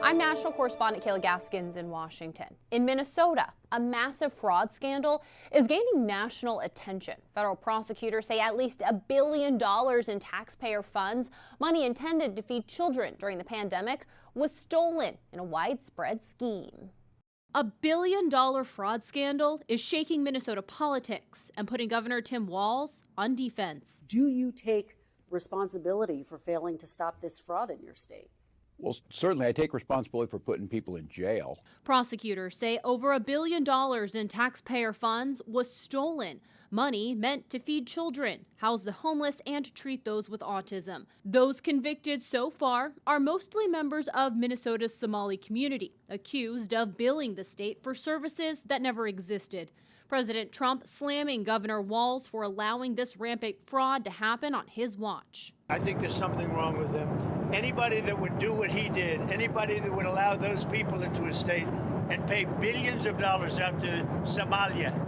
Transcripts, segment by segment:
I'm national correspondent Kayla Gaskins in Washington. In Minnesota, a massive fraud scandal is gaining national attention. Federal prosecutors say at least $1 billion in taxpayer funds, money intended to feed children during the pandemic, was stolen in a widespread scheme. $1 billion fraud scandal is shaking Minnesota politics and putting Governor Tim Walz on defense. Do you take responsibility for failing to stop this fraud in your state? Well, certainly I take responsibility for putting people in jail. Prosecutors say over $1 billion in taxpayer funds was stolen. Money meant to feed children, house the homeless, and treat those with autism. Those convicted so far are mostly members of Minnesota's Somali community, accused of billing the state for services that never existed. President Trump slamming Governor Walz for allowing this rampant fraud to happen on his watch. I think there's something wrong with him. Anybody that would do what he did, anybody that would allow those people into his state and pay billions of dollars out to Somalia.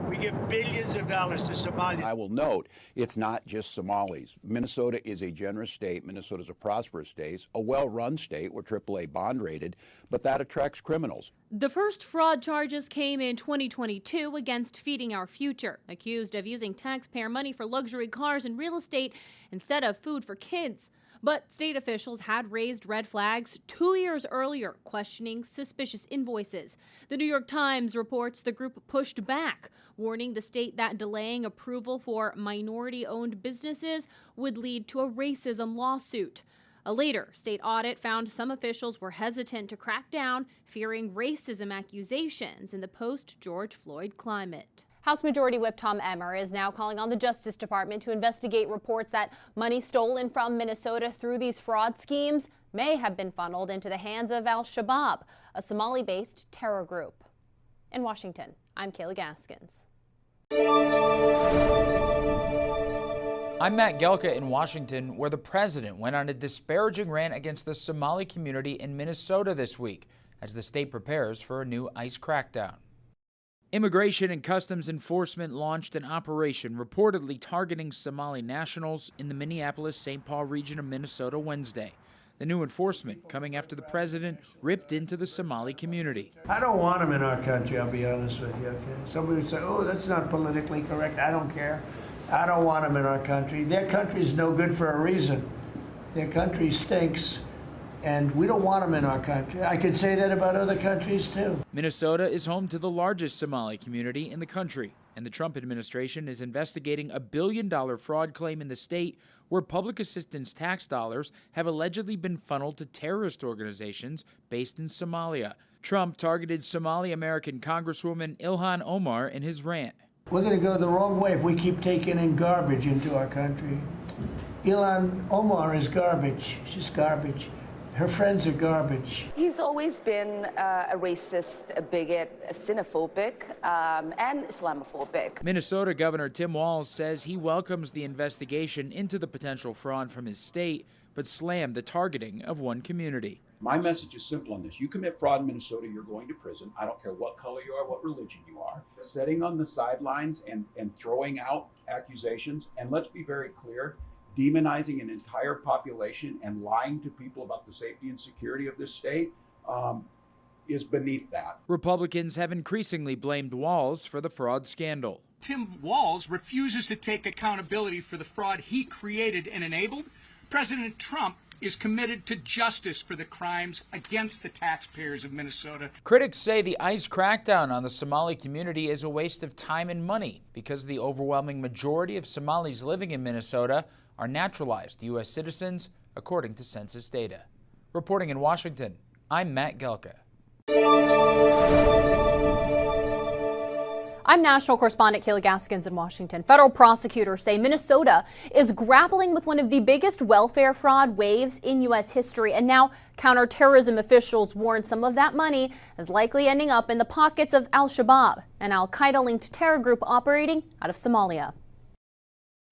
We give billions of dollars to Somalia. I will note, it's not just Somalis. Minnesota is a generous state. Minnesota is a prosperous state, a well-run state. We're AAA bond rated, but that attracts criminals. The first fraud charges came in 2022 against Feeding Our Future, accused of using taxpayer money for luxury cars and real estate instead of food for kids. But state officials had raised red flags 2 years earlier, questioning suspicious invoices. The New York Times reports the group pushed back, warning the state that delaying approval for minority-owned businesses would lead to a racism lawsuit. A later state audit found some officials were hesitant to crack down, fearing racism accusations in the post-George Floyd climate. House Majority Whip Tom Emmer is now calling on the Justice Department to investigate reports that money stolen from Minnesota through these fraud schemes may have been funneled into the hands of Al-Shabaab, a Somali-based terror group. In Washington, I'm Kayla Gaskins. I'm Matt Gelka in Washington, where the president went on a disparaging rant against the Somali community in Minnesota this week as the state prepares for a new ICE crackdown. Immigration and Customs Enforcement launched an operation reportedly targeting Somali nationals in the Minneapolis-St. Paul region of Minnesota Wednesday. The new enforcement coming after the president ripped into the Somali community. I don't want them in our country, I'll be honest with you, okay? Somebody would say, oh, that's not politically correct. I don't care. I don't want them in our country. Their country's no good for a reason. Their country stinks. And we don't want them in our country. I could say that about other countries, too. Minnesota is home to the largest Somali community in the country, and the Trump administration is investigating a $1 billion fraud claim in the state where public assistance tax dollars have allegedly been funneled to terrorist organizations based in Somalia. Trump targeted Somali-American Congresswoman Ilhan Omar in his rant. We're going to go the wrong way if we keep taking in garbage into our country. Ilhan Omar is garbage. She's garbage. Her friends are garbage. He's always been a racist, a bigot, a xenophobic, and Islamophobic. Minnesota Governor Tim Walz says he welcomes the investigation into the potential fraud from his state, but slammed the targeting of one community. My message is simple on this. You commit fraud in Minnesota, you're going to prison. I don't care what color you are, what religion you are. Sitting on the sidelines and throwing out accusations, and let's be very clear, demonizing an entire population and lying to people about the safety and security of this state is beneath that. Republicans have increasingly blamed Walz for the fraud scandal. Tim Walz refuses to take accountability for the fraud he created and enabled. President Trump is committed to justice for the crimes against the taxpayers of Minnesota. Critics say the ICE crackdown on the Somali community is a waste of time and money because the overwhelming majority of Somalis living in Minnesota are naturalized U.S. citizens, according to census data. Reporting in Washington, I'm Matt Gelka. I'm national correspondent Kayla Gaskins in Washington. Federal prosecutors say Minnesota is grappling with one of the biggest welfare fraud waves in U.S. history, and now counterterrorism officials warn some of that money is likely ending up in the pockets of Al-Shabaab, an al-Qaeda-linked terror group operating out of Somalia.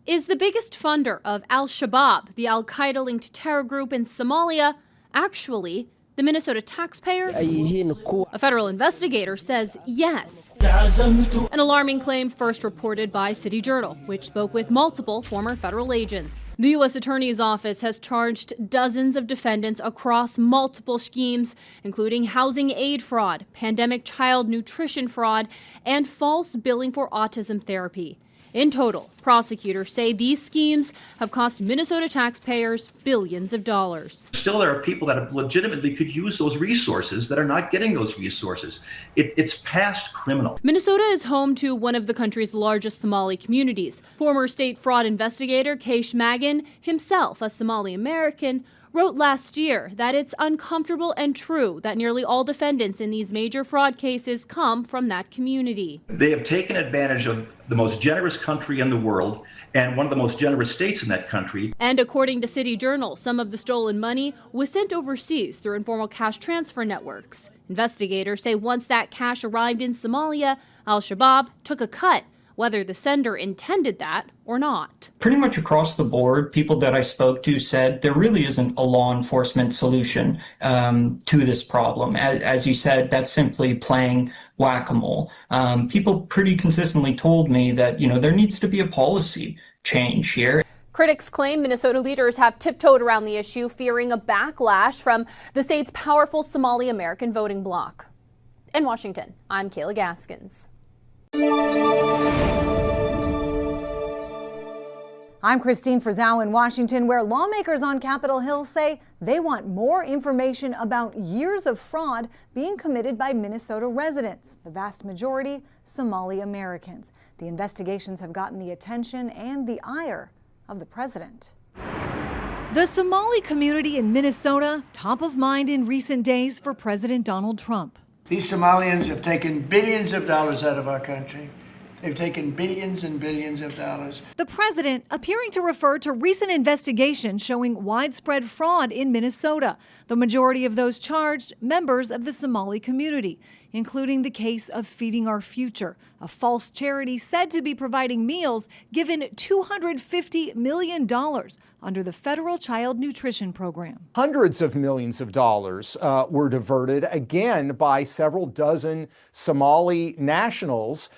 Is the biggest funder of Al-Shabaab, the al-Qaeda-linked terror group in Somalia, actually the Minnesota taxpayer? A federal investigator says yes. An alarming claim first reported by City Journal, which spoke with multiple former federal agents. The U.S. Attorney's Office has charged dozens of defendants across multiple schemes, including housing aid fraud, pandemic child nutrition fraud, and false billing for autism therapy. In total, prosecutors say these schemes have cost Minnesota taxpayers billions of dollars. Still, there are people that have legitimately could use those resources that are not getting those resources. It's past criminal. Minnesota is home to one of the country's largest Somali communities. Former state fraud investigator Keish Magan, himself a Somali American, wrote last year that it's uncomfortable and true that nearly all defendants in these major fraud cases come from that community. They have taken advantage of the most generous country in the world and one of the most generous states in that country. And according to City Journal, some of the stolen money was sent overseas through informal cash transfer networks. Investigators say once that cash arrived in Somalia, al-Shabaab took a cut, whether the sender intended that or not. Pretty much across the board, people that I spoke to said there really isn't a law enforcement solution to this problem. As you said, that's simply playing whack-a-mole. People pretty consistently told me that, there needs to be a policy change here. Critics claim Minnesota leaders have tiptoed around the issue, fearing a backlash from the state's powerful Somali American voting bloc. In Washington, I'm Kayla Gaskins. I'm Christine Frizzau in Washington, where lawmakers on Capitol Hill say they want more information about years of fraud being committed by Minnesota residents, the vast majority Somali Americans. The investigations have gotten the attention and the ire of the president. The Somali community in Minnesota, top of mind in recent days for President Donald Trump. These Somalians have taken billions of dollars out of our country. They've taken billions and billions of dollars. The president appearing to refer to recent investigations showing widespread fraud in Minnesota. The majority of those charged, members of the Somali community, including the case of Feeding Our Future, a false charity said to be providing meals given $250 million under the federal child nutrition program. Hundreds of millions of dollars were diverted, again, by several dozen Somali nationals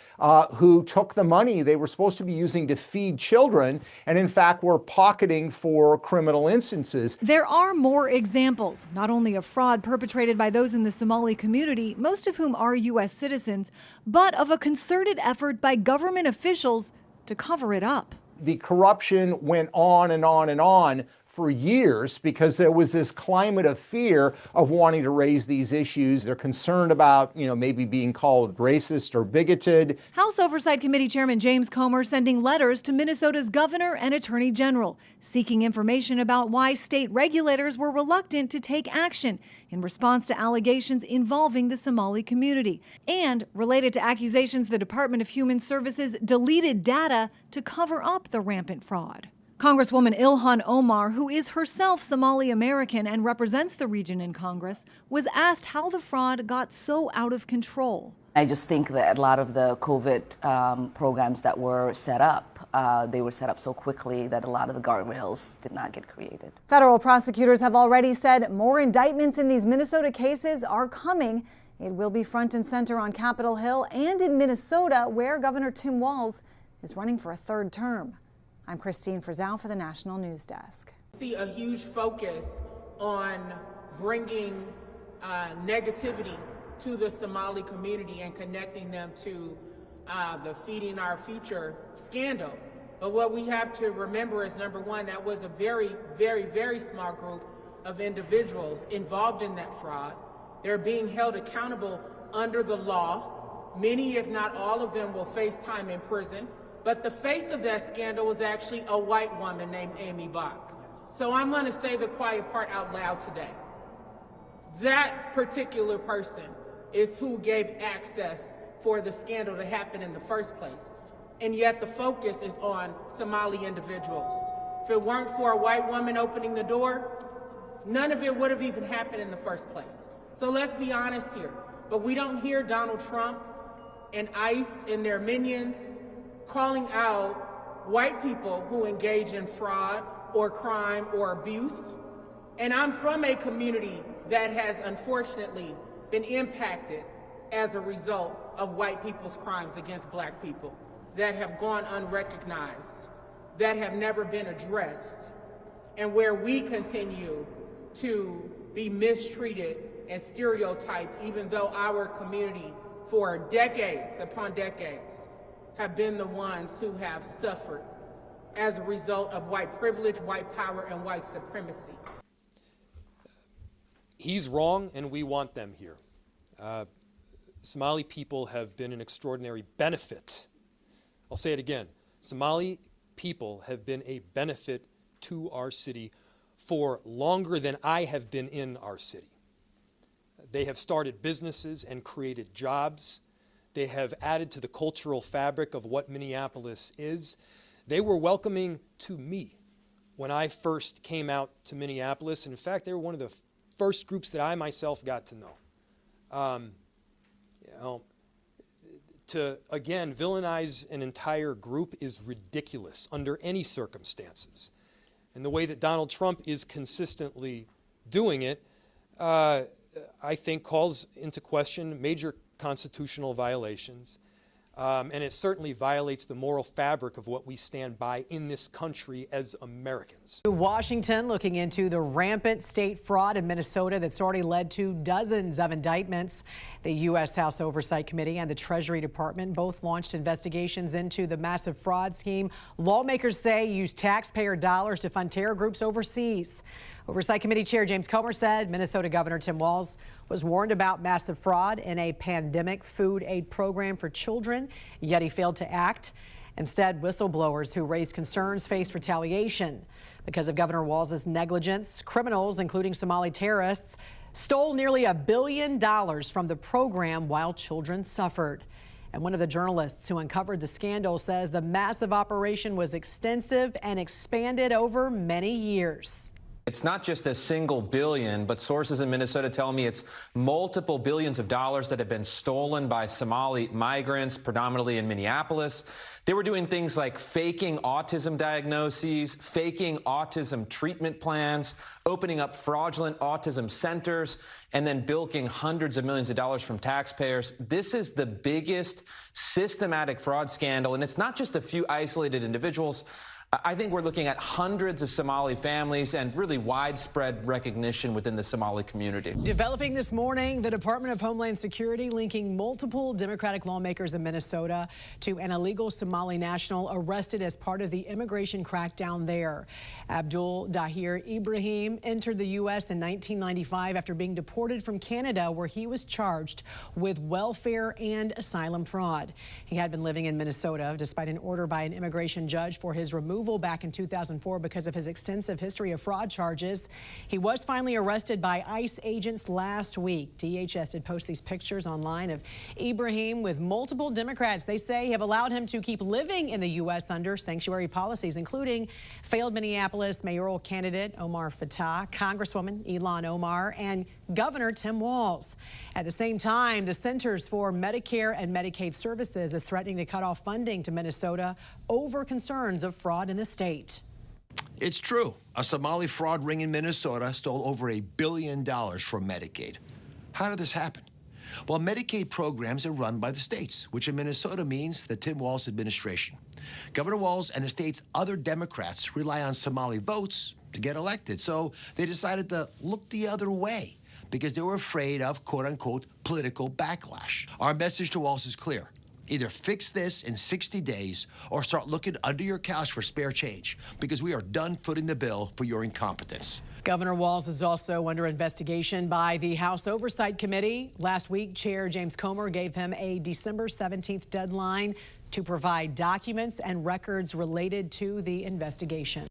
who took the money they were supposed to be using to feed children and, in fact, were pocketing for criminal instances. There are more examples, not only of fraud perpetrated by those in the Somali community, most of whom are U.S. citizens, but of a concerted effort by government officials to cover it up. The corruption went on and on and on for years because there was this climate of fear of wanting to raise these issues. They're concerned about, maybe being called racist or bigoted. House Oversight Committee Chairman James Comer sending letters to Minnesota's governor and attorney general, seeking information about why state regulators were reluctant to take action in response to allegations involving the Somali community, and related to accusations the Department of Human Services deleted data to cover up the rampant fraud. Congresswoman Ilhan Omar, who is herself Somali American and represents the region in Congress, was asked how the fraud got so out of control. I just think that a lot of the COVID programs that were set up, they were set up so quickly that a lot of the guardrails did not get created. Federal prosecutors have already said more indictments in these Minnesota cases are coming. It will be front and center on Capitol Hill and in Minnesota, where Governor Tim Walz is running for a third term. I'm Christine Frizzau for the National News Desk. See a huge focus on bringing negativity to the Somali community and connecting them to the Feeding Our Future scandal. But what we have to remember is, number one, that was a very, very, very small group of individuals involved in that fraud. They're being held accountable under the law. Many, if not all of them, will face time in prison. But the face of that scandal was actually a white woman named Amy Bach. So I'm going to say the quiet part out loud today. That particular person is who gave access for the scandal to happen in the first place. And yet the focus is on Somali individuals. If it weren't for a white woman opening the door, none of it would have even happened in the first place. So let's be honest here. But we don't hear Donald Trump and ICE and their minions calling out white people who engage in fraud or crime or abuse. And I'm from a community that has unfortunately been impacted as a result of white people's crimes against black people that have gone unrecognized, that have never been addressed, and where we continue to be mistreated and stereotyped, even though our community for decades upon decades have been the ones who have suffered as a result of white privilege, white power, and white supremacy. He's wrong, and we want them here. Somali people have been an extraordinary benefit. I'll say it again. Somali people have been a benefit to our city for longer than I have been in our city. They have started businesses and created jobs. They have added to the cultural fabric of what Minneapolis is. They were welcoming to me when I first came out to Minneapolis. In fact, they were one of the first groups that I myself got to know. To, again, villainize an entire group is ridiculous under any circumstances. And the way that Donald Trump is consistently doing it, I think calls into question major constitutional violations. And it certainly violates the moral fabric of what we stand by in this country as Americans. Washington looking into the rampant state fraud in Minnesota that's already led to dozens of indictments. The U.S. House Oversight Committee and the Treasury Department both launched investigations into the massive fraud scheme lawmakers say used taxpayer dollars to fund terror groups overseas. Oversight Committee Chair James Comer said Minnesota Governor Tim Walz was warned about massive fraud in a pandemic food aid program for children, yet he failed to act. Instead, whistleblowers who raised concerns faced retaliation. Because of Governor Walz's negligence, criminals, including Somali terrorists, stole nearly $1 billion from the program while children suffered. And one of the journalists who uncovered the scandal says the massive operation was extensive and expanded over many years. It's not just a single billion, but sources in Minnesota tell me it's multiple billions of dollars that have been stolen by Somali migrants, predominantly in Minneapolis. They were doing things like faking autism diagnoses, faking autism treatment plans, opening up fraudulent autism centers, and then bilking hundreds of millions of dollars from taxpayers. This is the biggest systematic fraud scandal, and it's not just a few isolated individuals. I think we're looking at hundreds of Somali families and really widespread recognition within the Somali community. Developing this morning, the Department of Homeland Security linking multiple Democratic lawmakers in Minnesota to an illegal Somali national arrested as part of the immigration crackdown there. Abdul Dahir Ibrahim entered the U.S. in 1995 after being deported from Canada, where he was charged with welfare and asylum fraud. He had been living in Minnesota despite an order by an immigration judge for his removal back in 2004 because of his extensive history of fraud charges. He was finally arrested by ICE agents last week. DHS did post these pictures online of Ibrahim with multiple Democrats they say have allowed him to keep living in the U.S. under sanctuary policies, including failed Minneapolis mayoral candidate Omar Fattah, Congresswoman Ilhan Omar, and Governor Tim Walz. At the same time, the Centers for Medicare and Medicaid Services is threatening to cut off funding to Minnesota over concerns of fraud in the state. It's true. A Somali fraud ring in Minnesota stole over $1 billion from Medicaid. How did this happen? Well, Medicaid programs are run by the states, which in Minnesota means the Tim Walz administration. Governor Walz and the state's other Democrats rely on Somali votes to get elected, so they decided to look the other way because they were afraid of, quote-unquote, political backlash. Our message to Walz is clear. Either fix this in 60 days or start looking under your couch for spare change, because we are done footing the bill for your incompetence. Governor Walz is also under investigation by the House Oversight Committee. Last week, Chair James Comer gave him a December 17th deadline to provide documents and records related to the investigation.